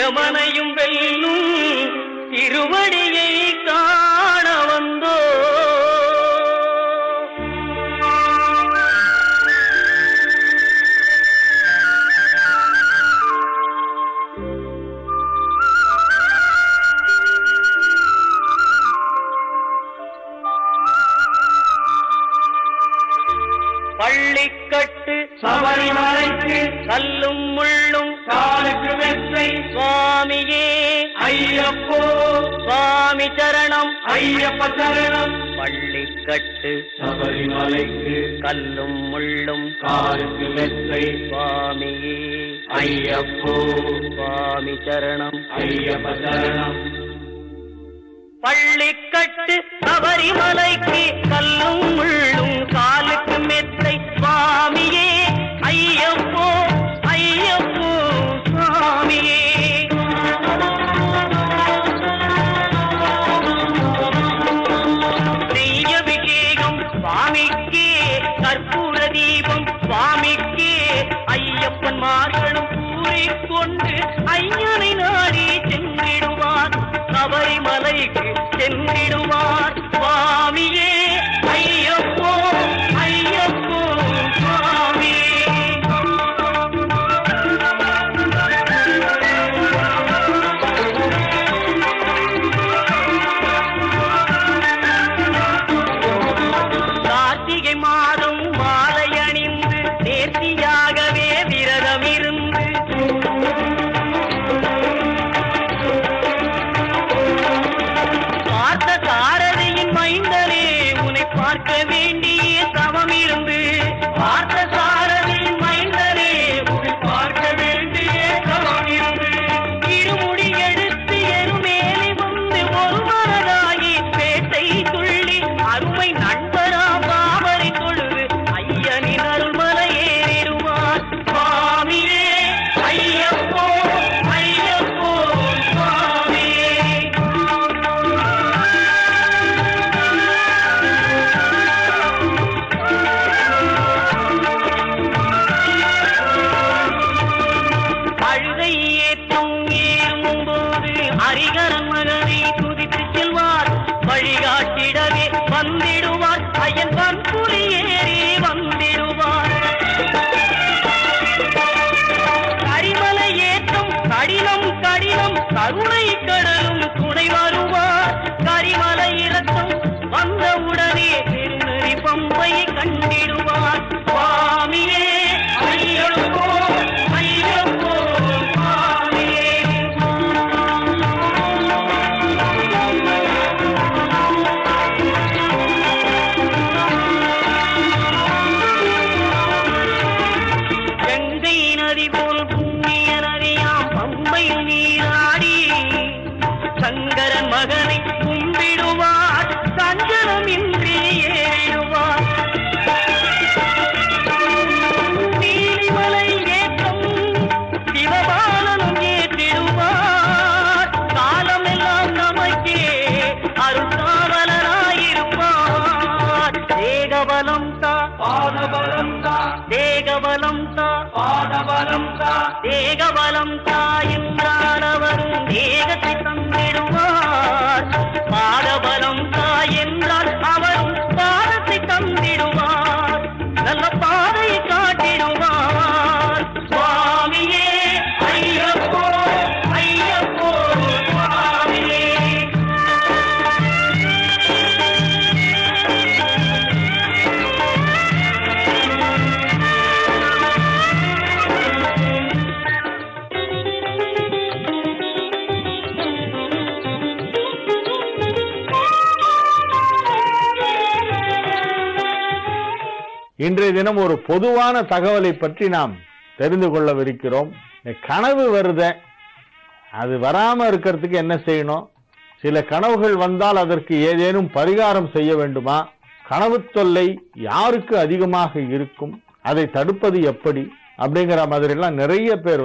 எவனையும் வெல்லும் திருவடியை காண வந்தோ. பள்ளிக்கட்டு சபரிமலைக்கு கல்லும் முள்ளும் காலுக்கு மெத்தை சுவாமியே ஐயப்போ சுவாமி சரணம் ஐயப்ப சரணம். பள்ளிக்கட்டு சபரிமலைக்கு கல்லும் முள்ளும் காலுக்கு மெத்தை சுவாமியே ஐயப்போ சுவாமி சரணம் ஐயப்ப சரணம். பள்ளிக்கட்டு சபரிமலைக்கு கல்லும் முள்ளும் காலுக்கு மெத்தை சுவாமியே ஐயப்போ ஐயப்போ சுவாமியே. நெய்யபிஷேகம் சுவாமிக்கே கற்பூர தீபம் சுவாமிக்கே ஐயப்பன் மார்களும் கூறிக்கொண்டு ஐயனை நாடி சென்றிடுவார் சபரிமலைக்கு சென்றிடுவார் சுவாமியே ஐயப்போ ஐயப்போ சுவாமியே. கார்த்திகை மாதம் மாலை அணிந்து நேர்த்தியாகவே விரதம் இருந்து பார்த்த சாரதியின் மைந்தனே உன்னை பார்க்க வேண்டிய தவம் இருந்து பார்த்த சாரதியின் மைந்தனே உன்னை பார்க்க வேண்டிய தவம் இருந்து இருமுடி எடுத்து எருமேலி வந்து ஒரு மனதாகி பேட்டை துள்ளி அருமை நண்பரா பாவரை தொழுது ஐயனின் அருள்மலை ஏறிடுவார் சுவாமியே ஐயப்போ ஐயப்போ சுவாமியே. அழுகை ஏற்றும் ஏறும்போது ஹரிகரன் மகனை துதித்து செல்வார் வழிகாட்டிடவே வந்திடுவார் ஐயன் பன்புலி ஏறி வந்திடுவார். கரிமலை ஏற்றம் கடினம் கடினம் கருணை கடலும் துணை வருவார். கரிமலை இறக்கம் வந்தவுடனே திருநெறி பம்பை கண்டிடுவார் சுவாமியே ஐயப்போ ஐயப்போ சுவாமியே. கங்கை நதி போல் புண்ணிய நதியாம் பம்பையில் நீராடி சங்கரன் மகனை கும்பிடுவார் சஞ்சலமின்றி ஏறிடுவார். நீலிமலை ஏற்றம் சிவபாலனும் ஏற்றிடுவார். காலமெல்லாம் நமக்கே அருள்காவலராயிருப்பார். தேகபலம் தா பாதபலம் தா தேகபலம் தா பாதபலம் தா தேகபலம் தா என்றால் அவரும் தேகத்தை தந்திடுவார். பாதபலம் தா என்றால் அவரும் பாதத்தை தந்திடுவார். நல்ல பாதையை காட்டிடுவார் சுவாமியே ஐயப்போ ஐயப்போ சுவாமியே. இன்றைய தினம் ஒரு பொதுவான தகவலை பற்றி நாம் தெரிந்து கொள்ளவிருக்கிறோம். கனவு வருத அது வராம இருக்கிறதுக்கு என்ன செய்யணும்? சில கனவுகள் வந்தால் அதற்கு ஏதேனும் பரிகாரம் செய்ய வேண்டுமா? கனவு தொல்லை யாருக்கு அதிகமாக இருக்கும்? அதை தடுப்பது எப்படி? அப்படிங்கிற மாதிரி எல்லாம் நிறைய பேர்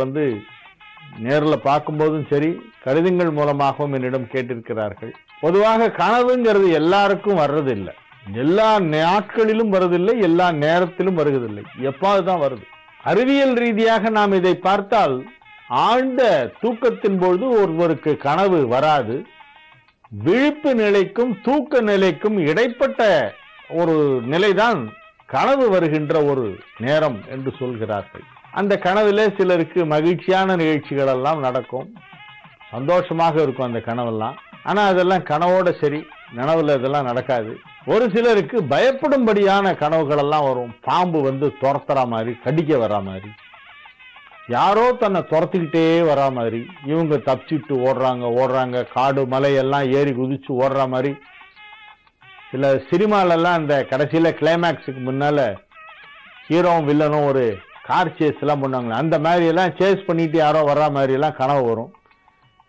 நேரில் பார்க்கும்போதும் சரி, கடிதங்கள் மூலமாகவும் என்னிடம் கேட்டிருக்கிறார்கள். பொதுவாக கனவுங்கிறது எல்லாருக்கும் வர்றதில்லை, எல்லா நாட்களிலும் வருவதில்லை, எல்லா நேரத்திலும் வருவதில்லை, எப்பாவதுதான் வருது. அறிவியல் ரீதியாக நாம் இதை பார்த்தால் ஆழ்ந்த தூக்கத்தின் பொழுது ஒருவருக்கு கனவு வராது. விழிப்பு நிலைக்கும் தூக்க நிலைக்கும் இடைப்பட்ட ஒரு நிலைதான் கனவு வருகின்ற ஒரு நேரம் என்று சொல்கிறார்கள். அந்த கனவிலே சிலருக்கு மகிழ்ச்சியான நிகழ்ச்சிகள் எல்லாம் நடக்கும், சந்தோஷமாக இருக்கும் அந்த கனவெல்லாம். ஆனா அதெல்லாம் கனவோட சரி, நனவுல இதெல்லாம் நடக்காது. ஒரு சிலருக்கு பயப்படும்படியான கனவுகள் எல்லாம் வரும். பாம்பு வந்து துரத்துற மாதிரி, கடிக்க வர்ற மாதிரி, யாரோ தன்னை துரத்திக்கிட்டே வரா மாதிரி, இவங்க தப்பிச்சுட்டு ஓடுறாங்க, காடு மலை எல்லாம் ஏறி குதிச்சு ஓடுற மாதிரி. சில சினிமாலெல்லாம் இந்த கடைசியில கிளைமேக்ஸுக்கு முன்னால ஹீரோவும் வில்லனும் ஒரு கார் சேஸ் எல்லாம் பண்ணுவாங்களே, அந்த மாதிரி எல்லாம் சேஸ் பண்ணிட்டு யாரோ வர்ற மாதிரி எல்லாம் கனவு வரும்.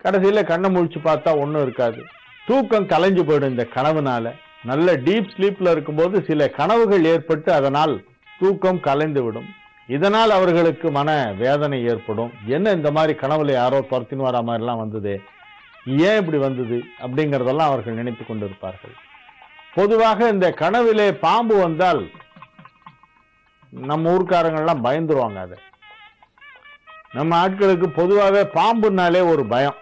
கடைசியில கண்ணை முழிச்சு பார்த்தா ஒன்றும் இருக்காது. தூக்கம் கலைஞ்சு போயிடும் இந்த கனவுனால. நல்ல டீப் ஸ்லீப்ல இருக்கும்போது சில கனவுகள் ஏற்பட்டு அதனால் தூக்கம் கலைந்து விடும். இதனால் அவர்களுக்கு மன வேதனை ஏற்படும். என்ன இந்த மாதிரி கனவுல யாரோ துரத்தின்னு வர மாதிரி எல்லாம் வந்தது, ஏன் இப்படி வந்தது அப்படிங்கறதெல்லாம் அவர்கள் நினைத்து கொண்டிருப்பார்கள். பொதுவாக இந்த கனவிலே பாம்பு வந்தால் நம்ம ஊர்க்காரங்கள்லாம் பயந்துருவாங்க. அது நம்ம ஆட்களுக்கு பொதுவாகவே பாம்புனாலே ஒரு பயம்,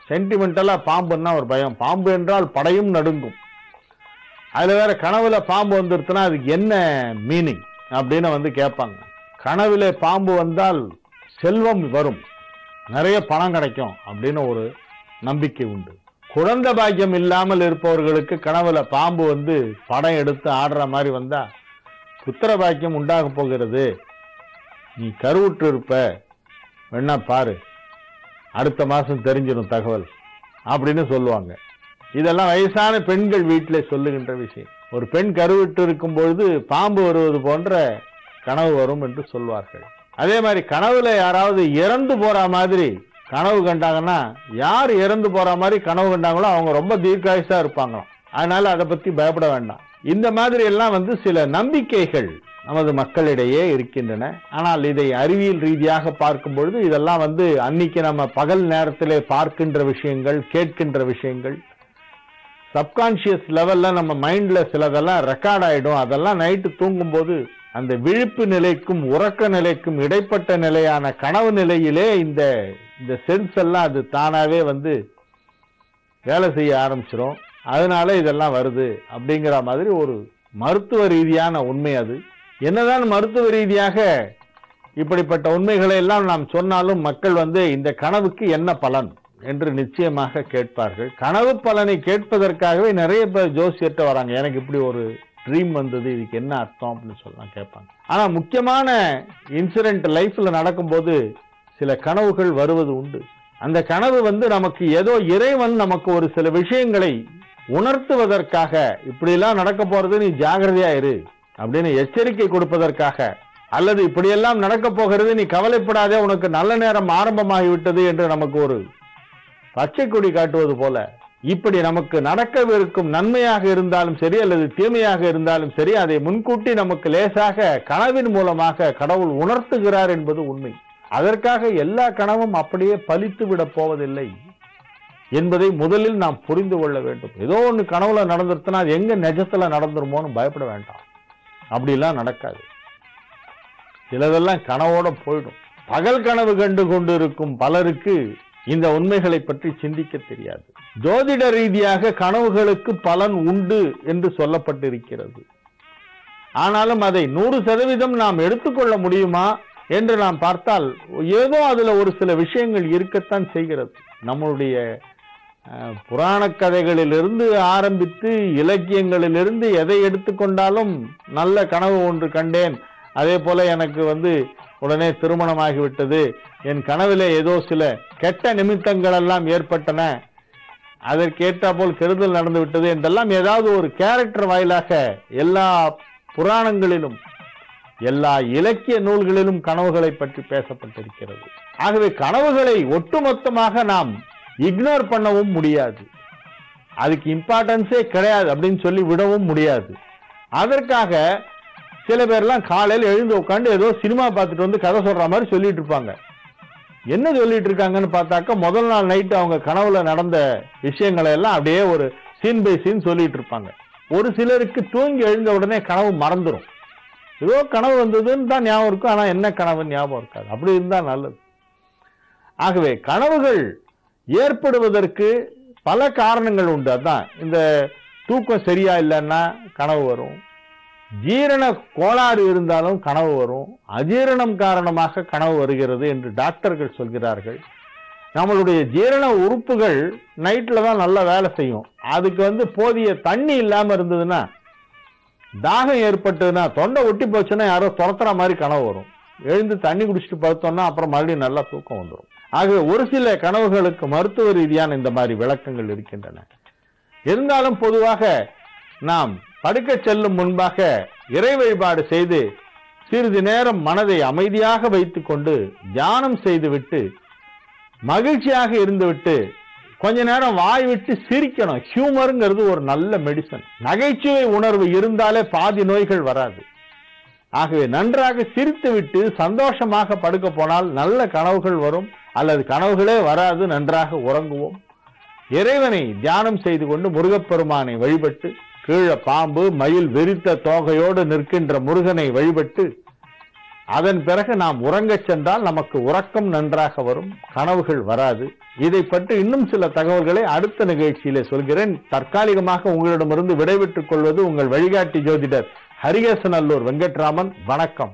சென்டிமெண்டலா பாம்புன்னா ஒரு பயம். பாம்பு என்றால் படையும் நடுங்கும். அதுல வேற கனவுல பாம்பு வந்துருச்சுன்னா அதுக்கு என்ன மீனிங் அப்படின்னு வந்து கேட்பாங்க. கனவுல பாம்பு வந்தால் செல்வம் வரும், நிறைய பணம் கிடைக்கும் அப்படின்னு ஒரு நம்பிக்கை உண்டு. குழந்தை பாக்கியம் இல்லாமல் இருப்பவர்களுக்கு கனவுல பாம்பு வந்து படம் எடுத்து ஆடுற மாதிரி வந்தா புத்திர பாக்கியம் உண்டாக போகிறது, நீ கருவுற்று இருப்ப, வேணா பாரு, அடுத்த மாசம் தெரிஞ்சிடும் தகவல் அப்படின்னு சொல்லுவாங்க. இதெல்லாம் வயசான பெண்கள் வீட்டில் சொல்லுகின்ற விஷயம். ஒரு பெண் கருவிட்டு இருக்கும் பொழுது பாம்பு வருவது போன்ற கனவு வரும் என்று சொல்வார்கள். அதே மாதிரி கனவுல யாராவது இறந்து போற மாதிரி கனவு கண்டாங்கன்னா, யார் இறந்து போற மாதிரி கனவு கண்டாங்களோ அவங்க ரொம்ப தீர்க்காயுசா இருப்பாங்களாம். அதனால அதை பத்தி பயப்பட வேண்டாம். இந்த மாதிரி எல்லாம் வந்து சில நம்பிக்கைகள் நமது மக்களிடையே இருக்கின்றன. ஆனால் இதை அறிவியல் ரீதியாக பார்க்கும் பொழுது இதெல்லாம் வந்து அன்னைக்கு நம்ம பகல் நேரத்திலே பார்க்கின்ற விஷயங்கள், கேட்கின்ற விஷயங்கள், சப்கான்சியஸ் லெவல்ல நம்ம மைண்ட்ல சிலதெல்லாம் ரெக்கார்ட் ஆயிடும். அதெல்லாம் நைட்டு தூங்கும் போது அந்த விழிப்பு நிலைக்கும் உறக்க நிலைக்கும் இடைப்பட்ட நிலையான கனவு நிலையிலே இந்த சென்ஸ் எல்லாம் அது தானாவே வந்து வேலை செய்ய ஆரம்பிச்சிடும். அதனால இதெல்லாம் வருது அப்படிங்கிற மாதிரி ஒரு மருத்துவ ரீதியான உண்மை. அது என்னதான் மருத்துவ ரீதியாக இப்படிப்பட்ட உண்மைகளை எல்லாம் நாம் சொன்னாலும் மக்கள் வந்து இந்த கனவுக்கு என்ன பலன் என்று நிச்சயமாக கேட்பார்கள். கனவு பலனை கேட்பதற்காகவே நிறைய பேர் ஜோசியர்கிட்ட வராங்க. எனக்கு இப்படி ஒரு ட்ரீம் வந்தது, இதுக்கு என்ன அர்த்தம் அப்படின்னு சொல்லலாம் கேட்பாங்க. ஆனா முக்கியமான இன்சிடென்ட் லைஃப்ல நடக்கும்போது சில கனவுகள் வருவது உண்டு. அந்த கனவு வந்து நமக்கு ஏதோ இறைவன் நமக்கு ஒரு சில விஷயங்களை உணர்த்துவதற்காக, இப்படி எல்லாம் நடக்க போறது, நீ ஜாகிரதையா இரு அப்படின்னு எச்சரிக்கை கொடுப்பதற்காக, அல்லது இப்படியெல்லாம் நடக்க போகிறது, நீ கவலைப்படாதே, உனக்கு நல்ல நேரம் ஆரம்பமாகிவிட்டது என்று நமக்கு ஒரு பச்சை கொடி காட்டுவது போல, இப்படி நமக்கு நடக்கவிருக்கும் நன்மையாக இருந்தாலும் சரி அல்லது தீமையாக இருந்தாலும் சரி, அதை முன்கூட்டி நமக்கு லேசாக கனவின் மூலமாக கடவுள் உணர்த்துகிறார் என்பது உண்மை. அதற்காக எல்லா கனவும் அப்படியே பலித்து விட போவதில்லை என்பதை முதலில் நாம் புரிந்து கொள்ள வேண்டும். ஏதோ ஒன்று கனவுல நடந்துருச்சுன்னா அது எங்க நிஜத்துல நடந்துருமோன்னு பயப்பட வேண்டாம். அப்படிலாம் நடக்காது. சிலதெல்லாம் கனவோட போயிடும். பகல் கனவு கண்டு கொண்டிருக்கும் பலருக்கு இந்த உண்மைகளை பற்றி சிந்திக்க தெரியாது. ஜோதிட ரீதியாக கனவுகளுக்கு பலன் உண்டு என்று சொல்லப்பட்டிருக்கிறது. ஆனாலும் அதை 100% நாம் எடுத்துக்கொள்ள முடியுமா என்று நாம் பார்த்தால் ஏதோ அதுல ஒரு சில விஷயங்கள் இருக்கத்தான் செய்கிறது. நம்மளுடைய புராண கதைகளிலிருந்து ஆரம்பித்து இலக்கியங்களிலிருந்து எதை எடுத்துக்கொண்டாலும் நல்ல கனவு ஒன்று கண்டேன், அதே போல எனக்கு வந்து உடனே திருமணமாகிவிட்டது, என் கனவிலே ஏதோ சில கெட்ட நிமித்தங்கள் எல்லாம் ஏற்பட்டன, அதற்கேற்ற போல் கெடுதல் நடந்து விட்டது என்றெல்லாம் ஏதாவது ஒரு கேரக்டர் வாயிலாக எல்லா புராணங்களிலும் எல்லா இலக்கிய நூல்களிலும் கனவுகளை பற்றி பேசப்பட்டிருக்கிறது. ஆகவே கனவுகளை ஒட்டுமொத்தமாக நாம் இக்னோர் பண்ணவும் முடியாது, அதுக்கு இம்பார்ட்டன்ஸே கிடையாது அப்படின்னு சொல்லி விடவும் முடியாது. அதற்காக சில பேர்லாம் காலையில் எழுந்து உட்காந்து ஏதோ சினிமா பார்த்துட்டு வந்து கதை சொல்ற மாதிரி சொல்லிட்டு இருப்பாங்க. என்ன சொல்லிட்டு இருக்காங்கன்னு பார்த்தாக்க முதல் நாள் நைட்டு அவங்க கனவுல நடந்த விஷயங்களை எல்லாம் அப்படியே ஒரு சீன் பை சீன் சொல்லிட்டு இருப்பாங்க. ஒரு சிலருக்கு தூங்கி எழுந்த உடனே கனவு மறந்துடும். ஏதோ கனவு வந்ததுன்னு தான் ஞாபகம் இருக்கும், ஆனா என்ன கனவு ஞாபகம் இருக்காது. அப்படி இருந்தா நல்லது. ஆகவே கனவுகள் ஏற்படுவதற்கு பல காரணங்கள் உண்டு. அதான் இந்த தூக்கம் சரியா இல்லைன்னா கனவு வரும், ஜீரண கோளாறு இருந்தாலும் கனவு வரும், அஜீரணம் காரணமாக கனவு வருகிறது என்று டாக்டர்கள் சொல்கிறார்கள். நம்மளுடைய ஜீரண உறுப்புகள் நைட்ல தான் நல்லா வேலை செய்யும். அதுக்கு போதிய தண்ணி இல்லாம இருந்ததுன்னா, தாகம் ஏற்பட்டதுன்னா, தொண்டை ஒட்டி போச்சுன்னா யாரோ துரத்துற மாதிரி கனவு வரும். எழுந்து தண்ணி குடிச்சிட்டு படுத்தோம்னா அப்புறம் மறுபடியும் நல்லா தூக்கம் வந்துடும். ஆகவே ஒரு சில கனவுகளுக்கு மருத்துவ ரீதியான இந்த மாதிரி விளக்கங்கள் இருக்கின்றன. இருந்தாலும் பொதுவாக நாம் படுக்க செல்லும் முன்பாக இறை வழிபாடு செய்து சிறிது நேரம் மனதை அமைதியாக வைத்துக் கொண்டு தியானம் செய்துவிட்டு மகிழ்ச்சியாக இருந்துவிட்டு கொஞ்ச நேரம் வாய் விட்டு சிரிக்கணும். ஹியூமருங்கிறது ஒரு நல்ல மெடிசன். நகைச்சுவை உணர்வு இருந்தாலே பாதி நோய்கள் வராது. ஆகவே நன்றாக சிரித்து விட்டு சந்தோஷமாக படுக்க போனால் நல்ல கனவுகள் வரும், அல்லது கனவுகளே வராது. நன்றாக உறங்குவோம். இறைவனை தியானம் செய்து கொண்டு முருகப்பெருமானை வழிபட்டு, கீழே பாம்பு மயில் விரித்த தோகையோடு நிற்கின்ற முருகனை வழிபட்டு அதன் பிறகு நாம் உறங்கச் சென்றால் நமக்கு உறக்கம் நன்றாக வரும், கனவுகள் வராது. இதை பற்றி இன்னும் சில தகவல்களை அடுத்த நிகழ்ச்சியிலே சொல்கிறேன். தற்காலிகமாக உங்களிடமிருந்து விடைபெற்றுக் கொள்வது உங்கள் வழிகாட்டி ஜோதிடர் ஹரிகேசநல்லூர் வெங்கட்ராமன். வணக்கம்.